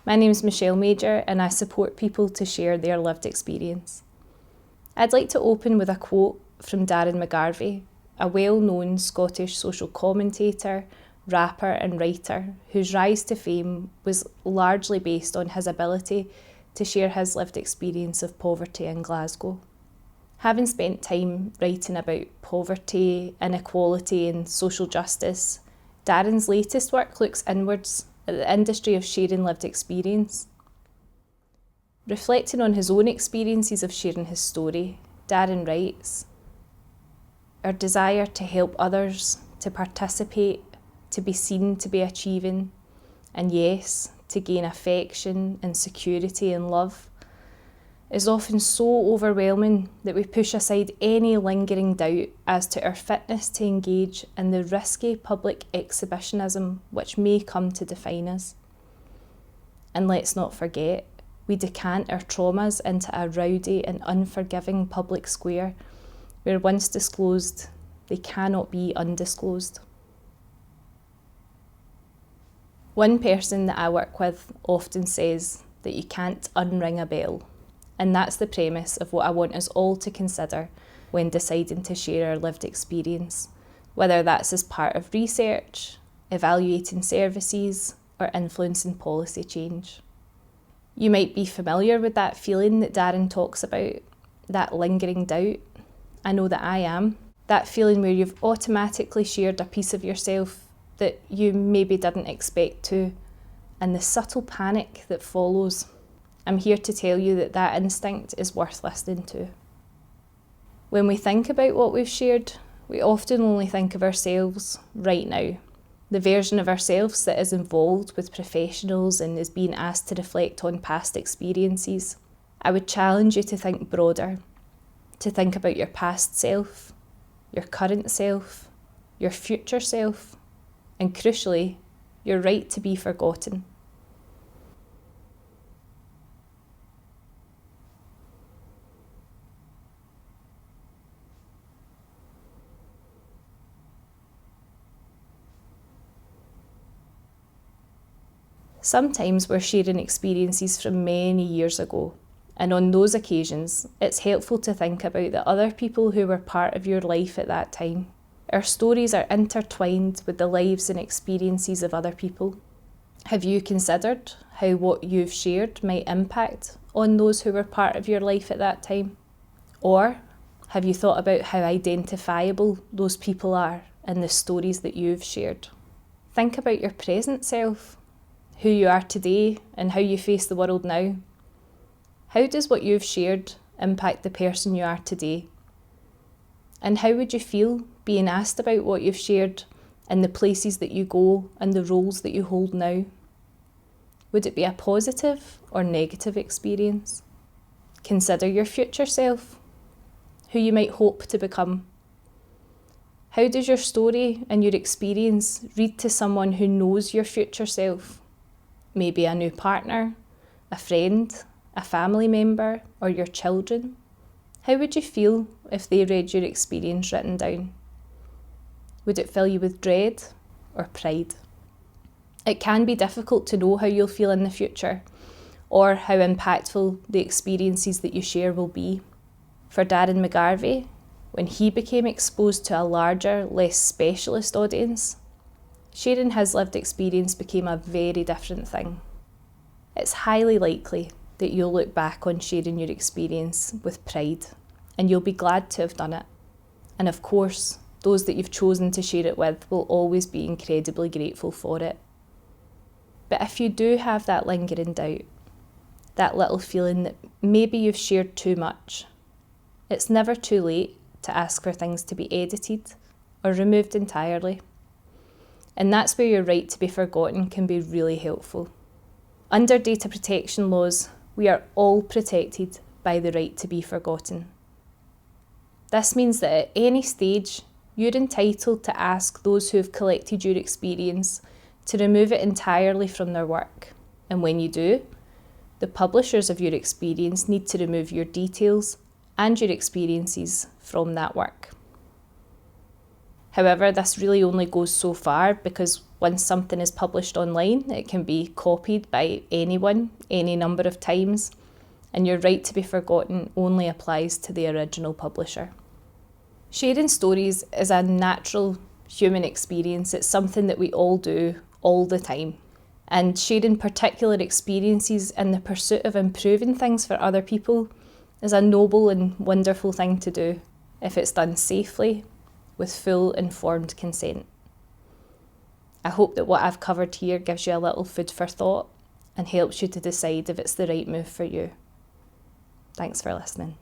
My name's Michelle Major and I support people to share their lived experience. I'd like to open with a quote from Darren McGarvey, a well-known Scottish social commentator, rapper and writer whose rise to fame was largely based on his ability to share his lived experience of poverty in Glasgow. Having spent time writing about poverty, inequality and social justice, Darren's latest work looks inwards at the industry of sharing lived experience. Reflecting on his own experiences of sharing his story, Darren writes, "Our desire to help others, to participate, to be seen to be achieving, and yes, to gain affection and security and love, is often so overwhelming that we push aside any lingering doubt as to our fitness to engage in the risky public exhibitionism which may come to define us. And let's not forget, we decant our traumas into a rowdy and unforgiving public square where once disclosed, they cannot be undisclosed." One person that I work with often says that you can't unring a bell. And that's the premise of what I want us all to consider when deciding to share our lived experience, whether that's as part of research, evaluating services, or influencing policy change. You might be familiar with that feeling that Darren talks about, that lingering doubt. I know that I am. That feeling where you've automatically shared a piece of yourself that you maybe didn't expect to, and the subtle panic that follows. I'm here to tell you that that instinct is worth listening to. When we think about what we've shared, we often only think of ourselves right now, the version of ourselves that is involved with professionals and is being asked to reflect on past experiences. I would challenge you to think broader, to think about your past self, your current self, your future self, and crucially, your right to be forgotten. Sometimes we're sharing experiences from many years ago, and on those occasions, it's helpful to think about the other people who were part of your life at that time. Our stories are intertwined with the lives and experiences of other people. Have you considered how what you've shared might impact on those who were part of your life at that time? Or have you thought about how identifiable those people are in the stories that you've shared? Think about your present self, who you are today and how you face the world now. How does what you've shared impact the person you are today? And how would you feel being asked about what you've shared in the places that you go and the roles that you hold now? Would it be a positive or negative experience? Consider your future self, who you might hope to become. How does your story and your experience read to someone who knows your future self? Maybe a new partner, a friend, a family member, or your children. How would you feel if they read your experience written down? Would it fill you with dread or pride? It can be difficult to know how you'll feel in the future, or how impactful the experiences that you share will be. For Darren McGarvey, when he became exposed to a larger, less specialist audience, sharing his lived experience became a very different thing. It's highly likely that you'll look back on sharing your experience with pride, and you'll be glad to have done it. And of course, those that you've chosen to share it with will always be incredibly grateful for it. But if you do have that lingering doubt, that little feeling that maybe you've shared too much, it's never too late to ask for things to be edited or removed entirely. And that's where your right to be forgotten can be really helpful. Under data protection laws, we are all protected by the right to be forgotten. This means that at any stage, you're entitled to ask those who have collected your experience to remove it entirely from their work. And when you do, the publishers of your experience need to remove your details and your experiences from that work. However, this really only goes so far because Once something is published online, it can be copied by anyone, any number of times, and your right to be forgotten only applies to the original publisher. Sharing stories is a natural human experience. It's something that we all do all the time. And sharing particular experiences in the pursuit of improving things for other people is a noble and wonderful thing to do if it's done safely, with full informed consent. I hope that what I've covered here gives you a little food for thought and helps you to decide if it's the right move for you. Thanks for listening.